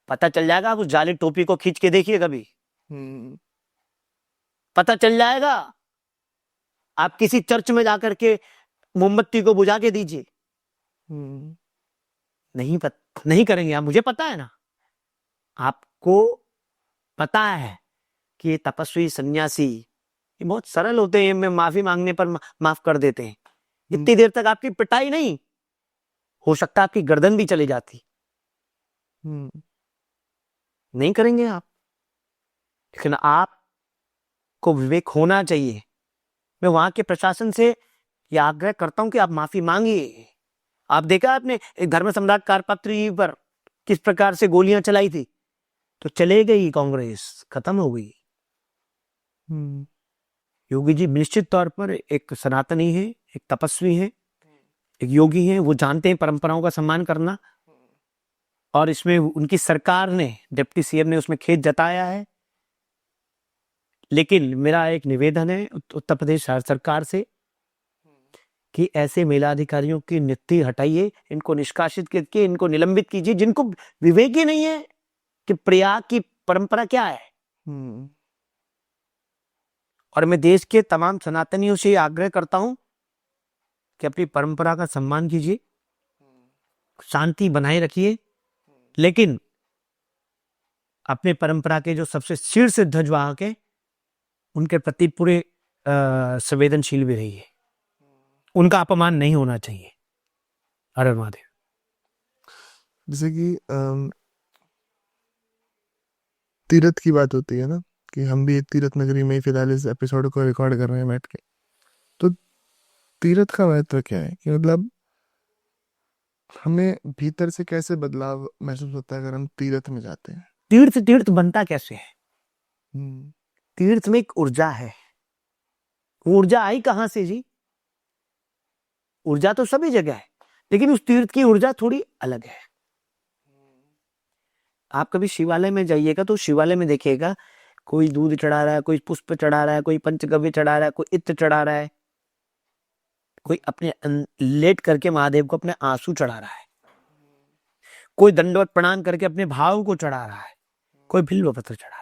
पता चल जाएगा, आप उस जाली टोपी को खींच के देखिए कभी, पता चल जाएगा। आप किसी चर्च में जाकर के मोमबत्ती को बुझा के दीजिए, नहीं करेंगे आप, मुझे पता है ना, आपको पता है कि ये तपस्वी सन्यासी ये बहुत सरल होते हैं, मैं माफी मांगने पर माफ कर देते हैं। इतनी देर तक आपकी पिटाई नहीं हो सकता, आपकी गर्दन भी चली जाती। नहीं करेंगे आप, लेकिन आपको विवेक होना चाहिए। मैं वहां के प्रशासन से यह आग्रह करता हूं कि आप माफी मांगिए। आप देखा आपने एक धर्म सम्राट कारपात्री पर किस प्रकार से गोलियां चलाई थी, तो चले गई कांग्रेस, खत्म हो गई। योगी जी निश्चित तौर पर एक सनातनी है, एक तपस्वी है, एक योगी है, वो जानते हैं परंपराओं का सम्मान करना, और इसमें उनकी सरकार ने, डिप्टी सीएम ने उसमें खेद जताया है। लेकिन मेरा एक निवेदन है उत्तर प्रदेश सरकार से कि ऐसे मेलाधिकारियों की नियुक्ति हटाइए, इनको निष्कासित करके इनको निलंबित कीजिए, जिनको विवेक ही नहीं है कि प्रयाग की परंपरा क्या है। और मैं देश के तमाम सनातनियों से आग्रह करता हूं कि अपनी परंपरा का सम्मान कीजिए, शांति बनाए रखिए, लेकिन अपने परंपरा के जो सबसे शीर्ष ध्वजवाहक है उनके प्रति पूरे संवेदनशील भी रहिए, उनका अपमान नहीं होना चाहिए। हर हर महादेव। जैसे कि तीर्थ की बात होती है ना, कि हम भी एक तीर्थ नगरी में ही फिलहाल इस एपिसोड को रिकॉर्ड कर रहे हैं बैठ के, तो तीर्थ का महत्व क्या है, कि मतलब हमें भीतर से कैसे बदलाव महसूस होता है अगर हम तीर्थ में जाते हैं? तीर्थ बनता कैसे है? तीर्थ में एक ऊर्जा है। ऊर्जा आई कहां से जी? ऊर्जा तो सभी जगह है, लेकिन उस तीर्थ की ऊर्जा थोड़ी अलग है। आप कभी शिवालय में जाइएगा तो शिवालय में देखिएगा, कोई दूध चढ़ा रहा है, कोई पुष्प चढ़ा रहा है, कोई पंचगव्य चढ़ा रहा है, कोई इत्र चढ़ा रहा है, कोई अपने लेट करके महादेव को अपने आंसू चढ़ा रहा है, कोई दंडवत प्रणाम करके अपने भाव को चढ़ा रहा है, कोई बिल्व पत्र चढ़ा रहा है।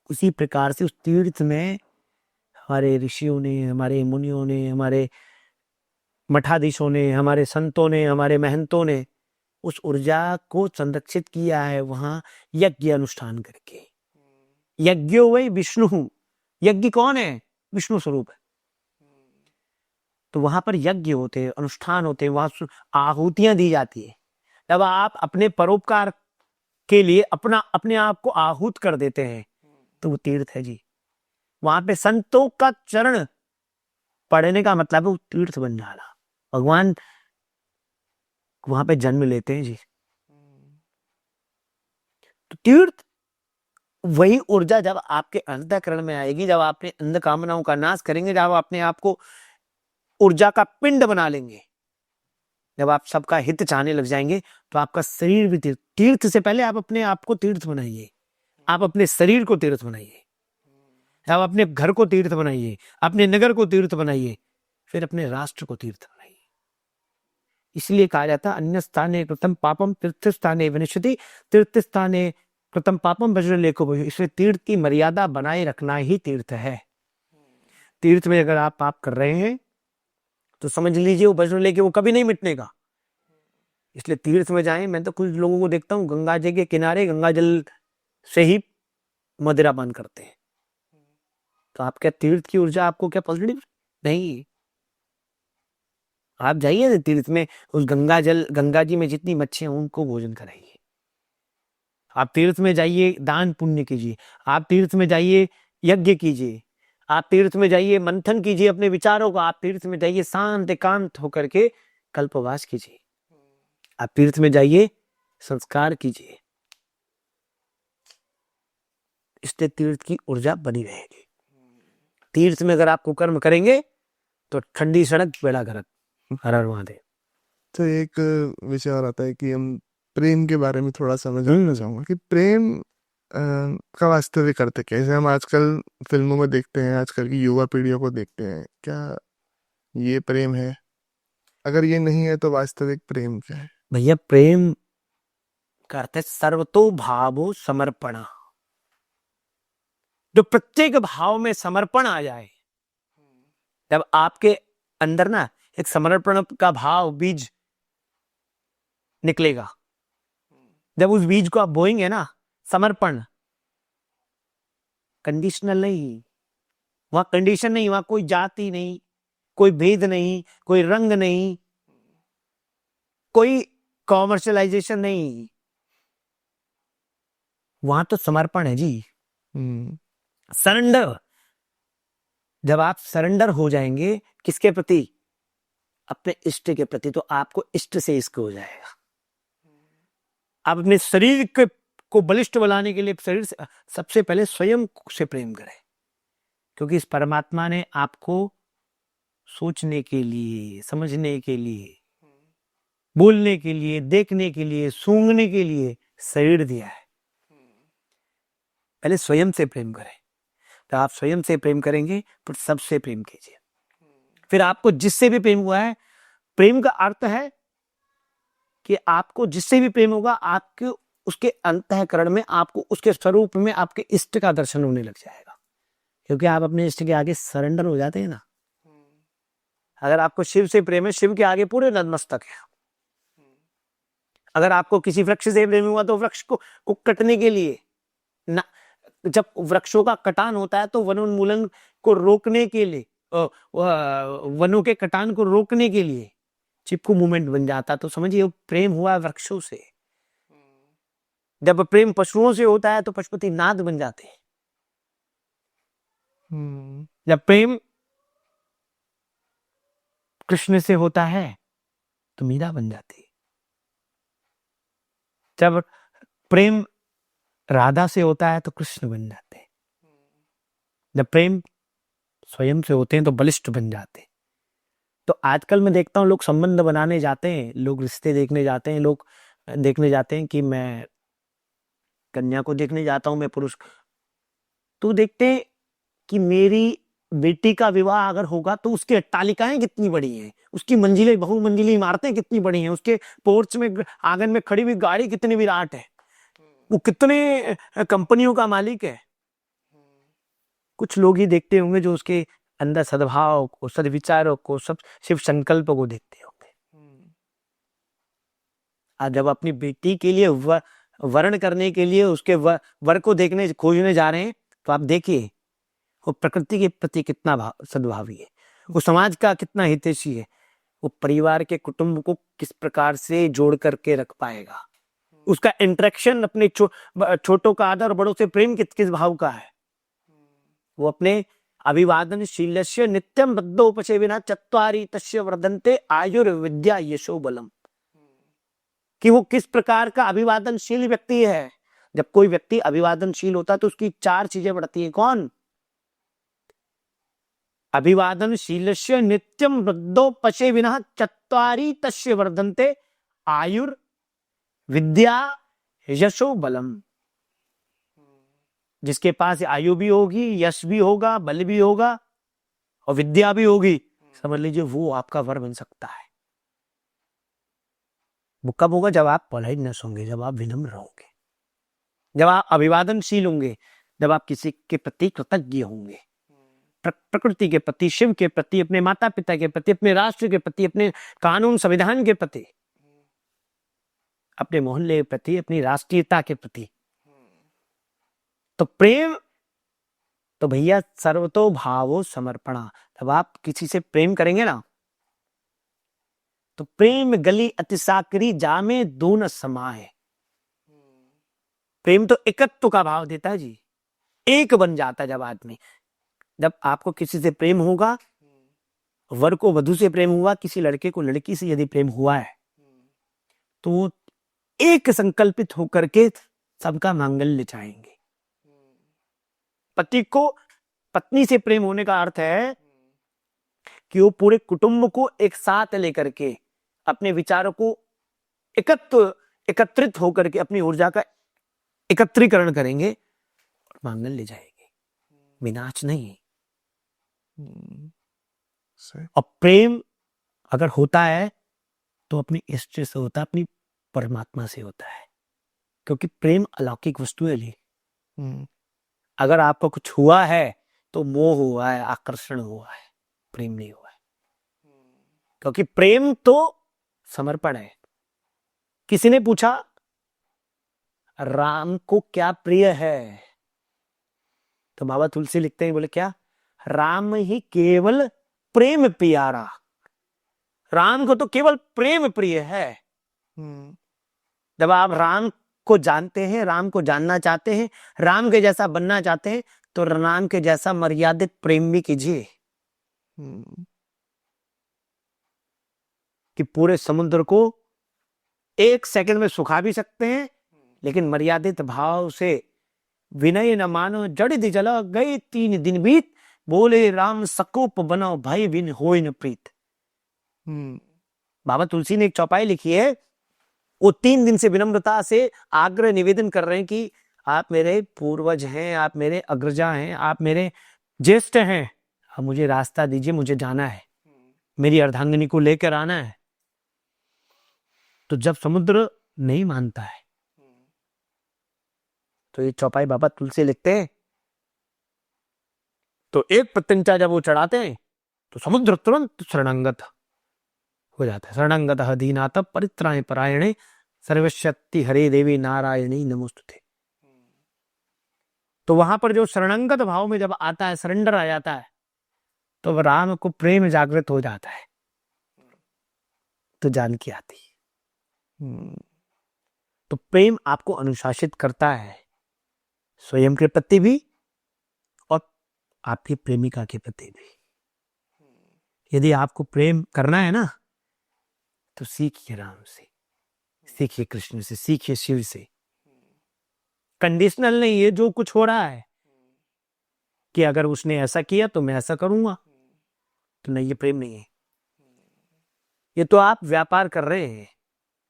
उसी प्रकार से उस तीर्थ में हमारे ऋषियों ने, हमारे मुनियों ने, हमारे मठाधीशों ने, हमारे संतों ने, हमारे महंतों ने उस ऊर्जा को संरक्षित किया है, वहां यज्ञ अनुष्ठान करके। यज्ञो वै विष्णु, यज्ञ कौन है? विष्णु स्वरूप है। तो वहां पर यज्ञ होते हैं, अनुष्ठान होते हैं, वहां आहुतियां दी जाती है। जब आप अपने परोपकार के लिए अपने आप को आहूत कर देते हैं तो वो तीर्थ है जी। वहां पे संतों का चरण पढ़ने का मतलब है वो तीर्थ बन जाना। भगवान वहां पे जन्म लेते हैं जी। तो तीर्थ वही ऊर्जा जब आपके अंतःकरण में आएगी, जब आपने अंध कामनाओं का नाश करेंगे, जब आप अपने आप को ऊर्जा का पिंड बना लेंगे, जब आप सबका हित चाहने लग जाएंगे, तो आपका शरीर भी तीर्थ से पहले आप अपने आप को तीर्थ बनाइए, आप अपने शरीर को तीर्थ बनाइए, आप अपने घर को तीर्थ बनाइए, अपने नगर को तीर्थ बनाइए, फिर अपने राष्ट्र को तीर्थ बनाइए। इसलिए कहा जाता है अन्य स्थाने कृतम पापम तीर्थ स्थाने विनश्यति, तीर्थ स्थाने कृतम पापम वज्रलेखो भूयो। इसलिए तीर्थ की मर्यादा बनाए रखना ही तीर्थ है। तीर्थ में अगर आप पाप कर रहे हैं तो समझ लीजिए वो वज्रलेख वो कभी नहीं मिटने का। इसलिए तीर्थ में जाएं। मैं तो कुछ लोगों को देखता हूँ गंगा जी के किनारे गंगा जल से ही मदिरा पान करते हैं। तो आप क्या तीर्थ की ऊर्जा आपको क्या पॉजिटिव नहीं? आप जाइए तीर्थ में, उस गंगा जी में जितनी मच्छियां उनको भोजन कराइए। आप तीर्थ में जाइए, दान पुण्य कीजिए। आप तीर्थ में जाइए, यज्ञ कीजिए। आप तीर्थ में जाइए, मंथन कीजिए अपने विचारों का। आप तीर्थ में जाइए, शांत एकांत होकर के कल्पवास कीजिए। आप तीर्थ में जाइए, संस्कार कीजिए। इससे तीर्थ की ऊर्जा बनी रहेगी। तीर्थ में अगर आप कुकर्म करेंगे तो ठंडी सड़क बेड़ा गर्क। हर हर महादेव। तो एक विषय और आता है कि हम प्रेम के बारे में थोड़ा समझना चाहूंगा कि प्रेम का वास्तविक अर्थ क्या है। जैसे हम आजकल फिल्मों में देखते हैं, आजकल की युवा पीढ़ियों को देखते हैं, क्या ये प्रेम है? अगर ये नहीं है तो वास्तविक प्रेम क्या है? भैया प्रेम का अर्थ है सर्वतो भावो समर्पणा। जो प्रत्येक भाव में समर्पण आ जाए, जब आपके अंदर ना एक समर्पण का भाव बीज निकलेगा, जब उस बीज को आप बोएंगे ना, समर्पण कंडीशनल नहीं, वहां कंडीशन नहीं, वहां कोई जाति नहीं, कोई भेद नहीं, कोई रंग नहीं, कोई कॉमर्शलाइजेशन नहीं, वहां तो समर्पण है जी। सरेंडर। जब आप सरेंडर हो जाएंगे किसके प्रति? अपने इष्ट के प्रति, तो आपको इष्ट से इश्क हो जाएगा। आप अपने शरीर को बलिष्ठ बनाने के लिए शरीर से सबसे पहले स्वयं से प्रेम करें, क्योंकि इस परमात्मा ने आपको सोचने के लिए, समझने के लिए, बोलने के लिए, देखने के लिए, सूंघने के लिए शरीर दिया है। पहले स्वयं से प्रेम करें। तो आप स्वयं से प्रेम करेंगे तो सबसे प्रेम कीजिए। फिर आपको जिससे भी प्रेम हुआ है, प्रेम का अर्थ है कि आपको जिससे भी प्रेम होगा, आपके उसके अंतःकरण में, आपको उसके स्वरूप में आपके इष्ट का दर्शन होने लग जाएगा, क्योंकि आप अपने इष्ट के आगे सरेंडर हो जाते हैं ना। अगर आपको शिव से प्रेम है, शिव के आगे पूरे नतमस्तक है। अगर आपको किसी वृक्ष से प्रेम हुआ तो वृक्ष को कटने के लिए ना, जब वृक्षों का कटान होता है तो वनोन्मूलन को रोकने के लिए, वनों के कटान को रोकने के लिए चिपकू मूवमेंट बन जाता, तो समझिए प्रेम हुआ वृक्षों से। जब प्रेम पशुओं से होता है तो पशुपति नाद बन जाते हैं। जब प्रेम कृष्ण से होता है तो मीरा बन जाती है। जब प्रेम राधा से होता है तो कृष्ण बन जाते हैं। जब प्रेम स्वयं से होते हैं तो बलिष्ठ बन जाते हैं। तो आजकल मैं देखता हूँ लोग संबंध बनाने जाते हैं, लोग रिश्ते देखने जाते हैं, लोग देखने जाते हैं कि मैं कन्या को देखने जाता हूं, मैं पुरुष। तो देखते हैं कि मेरी बेटी का विवाह अगर होगा तो उसकी अट्टालिकाएं कितनी बड़ी हैं, उसकी मंजिलें, बहुमंजिली इमारतें कितनी बड़ी हैं, उसके पोर्च में, आंगन में खड़ी हुई गाड़ी कितनी विराट है, वो कितने कंपनियों का मालिक है। कुछ लोग ही देखते होंगे जो उसके अंदर सद्भाव को, सद्विचारों को, सब शिव संकल्प को देखते होंगे। आज जब अपनी बेटी के लिए वर्ण करने के लिए उसके वर को देखने, खोजने जा रहे हैं, तो आप देखिए वो प्रकृति के प्रति कितना सद्भावी है, वो समाज का कितना हितैषी है, वो परिवार के कुटुंब को किस प्रकार से जोड़ करके रख पाएगा, उसका इंटरेक्शन अपने छोटों का आदर, बड़ों से प्रेम किस भाव का है, वो अपने अभिवादनशीलस्य नित्यं बद्धोपसेविनः चत्वारि तस्य वर्धन्ते आयुर्विद्या यशो बलम। कि वो किस प्रकार का अभिवादनशील व्यक्ति है। जब कोई व्यक्ति अभिवादनशील होता है तो उसकी 4 चीजें बढ़ती हैं। कौन? अभिवादनशीलस्य नित्यं वृद्धोपसेविनः चत्वारि तस्य वर्धन्ते आयुर्विद्या यशो बलम। जिसके पास आयु भी होगी, यश भी होगा, बल भी होगा और विद्या भी होगी, समझ लीजिए वो आपका वर बन सकता है। वो कब होगा? जब आप पोलाइटनेस होंगे, जब आप विनम्र होंगे, जब आप अभिवादनशील होंगे, जब आप किसी के प्रति कृतज्ञ होंगे, प्रकृति के प्रति, शिव के प्रति, अपने माता पिता के प्रति, अपने राष्ट्र के प्रति, अपने कानून संविधान के प्रति, अपने मोहल्ले के प्रति, अपनी राष्ट्रीयता के प्रति। तो प्रेम तो भैया सर्वतो भावो समर्पणा। जब आप किसी से प्रेम करेंगे ना, तो प्रेम गली अतिसाकरी जामे दून समाए। प्रेम तो एकत्व का भाव देता है जी, एक बन जाता है जब आदमी। जब आपको किसी से प्रेम होगा, वर को वधु से प्रेम हुआ, किसी लड़के को लड़की से यदि प्रेम हुआ है, तो एक संकल्पित होकर के सबका मांगल्य चाहेंगे। पति को पत्नी से प्रेम होने का अर्थ है कि वो पूरे कुटुंब को एक साथ लेकर के अपने विचारों को एकत्रित होकर के अपनी ऊर्जा का एकत्रीकरण करेंगे और मांगल्य जाएंगे, विनाश नहीं। और प्रेम अगर होता है तो अपनी इष्ट से होता है, अपनी परमात्मा से होता है, क्योंकि प्रेम अलौकिक वस्तु है। अगर आपको कुछ हुआ है तो मोह हुआ है, आकर्षण हुआ है, प्रेम नहीं हुआ है। क्योंकि प्रेम तो समर्पण है। किसी ने पूछा राम को क्या प्रिय है, तो बाबा तुलसी लिखते हैं, बोले क्या? राम ही केवल प्रेम प्यारा। राम को तो केवल प्रेम प्रिय है। जब आप राम को जानते हैं, राम को जानना चाहते हैं, राम के जैसा बनना चाहते हैं, तो राम के जैसा मर्यादित प्रेम भी कीजिए कि पूरे समुद्र को 1 सेकंड में सुखा भी सकते हैं, लेकिन मर्यादित भाव से विनय न मानो जड़ दी जला गए 3 दिन बीत, बोले राम सकोप बनो भाई बिन होय न प्रीत। बाबा तुलसी ने एक चौपाई लिखी है, वो 3 दिन से विनम्रता से आग्रह निवेदन कर रहे हैं कि आप मेरे पूर्वज हैं, आप मेरे अग्रजा हैं, आप मेरे ज्येष्ठ हैं, अब मुझे रास्ता दीजिए, मुझे जाना है, मेरी अर्धांगिनी को लेकर आना है। तो जब समुद्र नहीं मानता है तो ये चौपाई बाबा तुलसी लिखते हैं, तो एक प्रत्यंचा जब वो चढ़ाते हैं तो समुद्र तुरंत शरणागत हो जाता है। शरणागत दीनाथ परित्राय परायणे सर्वशक्ति हरे देवी नारायणी नमोस्तुते। तो वहां पर जो शरणागत भाव में जब आता है, सरेंडर आ जाता है, तो राम को प्रेम जागृत हो जाता है, तो जानकी आती है। तो प्रेम आपको अनुशासित करता है, स्वयं के प्रति भी और आपकी प्रेमिका के प्रति भी। यदि आपको प्रेम करना है ना, तो सीखिए राम से, सीखिए कृष्ण से, सीखिए शिव से। कंडीशनल नहीं है जो कुछ हो रहा है कि अगर उसने ऐसा किया तो मैं ऐसा करूंगा, तो नहीं, ये प्रेम नहीं है। ये तो आप व्यापार कर रहे हैं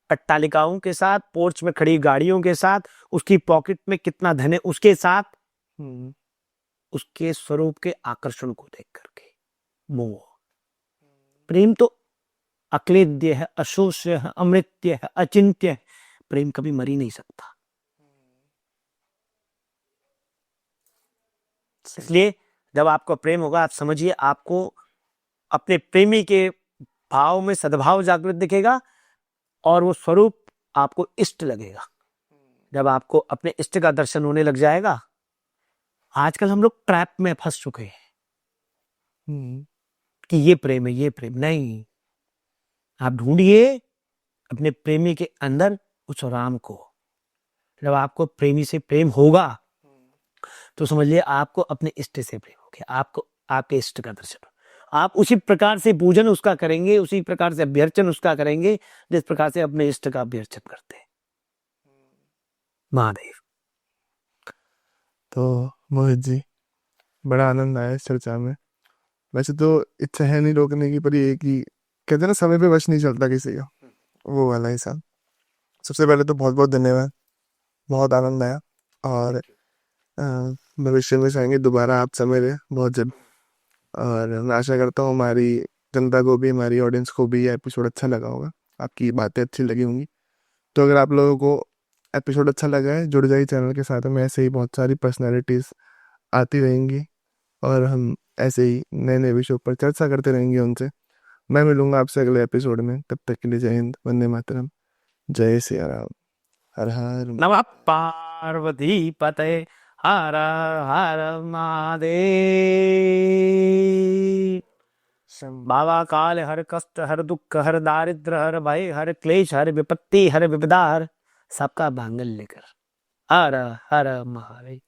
अट्टालिकाओं के साथ, पोर्च में खड़ी गाड़ियों के साथ, उसकी पॉकेट में कितना धन है उसके साथ, उसके स्वरूप के आकर्षण को देख करके मोह। प्रेम तो अक्लेद्य है, अशोष्य है, अमृत्य है, अचिंत्य है। प्रेम कभी मर ही नहीं सकता। इसलिए जब आपको प्रेम होगा, आप समझिए आपको अपने प्रेमी के भाव में सद्भाव जागृत दिखेगा और वो स्वरूप आपको इष्ट लगेगा। जब आपको अपने इष्ट का दर्शन होने लग जाएगा, आजकल हम लोग ट्रैप में फंस चुके हैं कि ये प्रेम है, ये प्रेम नहीं। आप ढूंढिए अपने प्रेमी के अंदर उस राम को। जब आपको प्रेमी से प्रेम होगा तो समझिए आपको अपने इष्ट से प्रेम हो गया, आपको आपके इष्ट का दर्शन। आप उसी प्रकार से पूजन उसका करेंगे, उसी प्रकार से अभ्यर्चन उसका करेंगे जिस प्रकार से अपने इष्ट का अभ्यर्चन करते हैं। महादेव। तो मोहित जी, बड़ा आनंद आया इस चर्चा में। वैसे तो इच्छा है नहीं रोकने की, पर ये कि कहते हैं ना, समय पे वश नहीं चलता किसी का, वो वाला हिसाब। सबसे पहले तो बहुत बहुत धन्यवाद, बहुत आनंद आया। और भविष्य में चाहेंगे दोबारा आप समय दें बहुत जल्द। और मैं आशा करता हूँ हमारी जनता को भी, हमारी ऑडियंस को भी ये एपिसोड अच्छा लगा होगा, आपकी बातें अच्छी लगी होंगी। तो अगर आप लोगों को एपिसोड अच्छा लगा है, जुड़ जाइए चैनल के साथ में। ऐसे ही बहुत सारी पर्सनैलिटीज़ आती रहेंगी और हम ऐसे ही नए नए विषयों पर चर्चा करते रहेंगे उनसे। मैं मिलूंगा आपसे अगले एपिसोड में। तब तक के लिए जय हिंद, वंदे मातरम, जय सिया राम, हर हर नमः पार्वती पते, हर हर महादेव। बाबा काल हर कष्ट हर दुख हर दारिद्र हर भय हर क्लेश हर विपत्ति हर विपदा हर सबका मांगल्य कर। हर हर महादेव।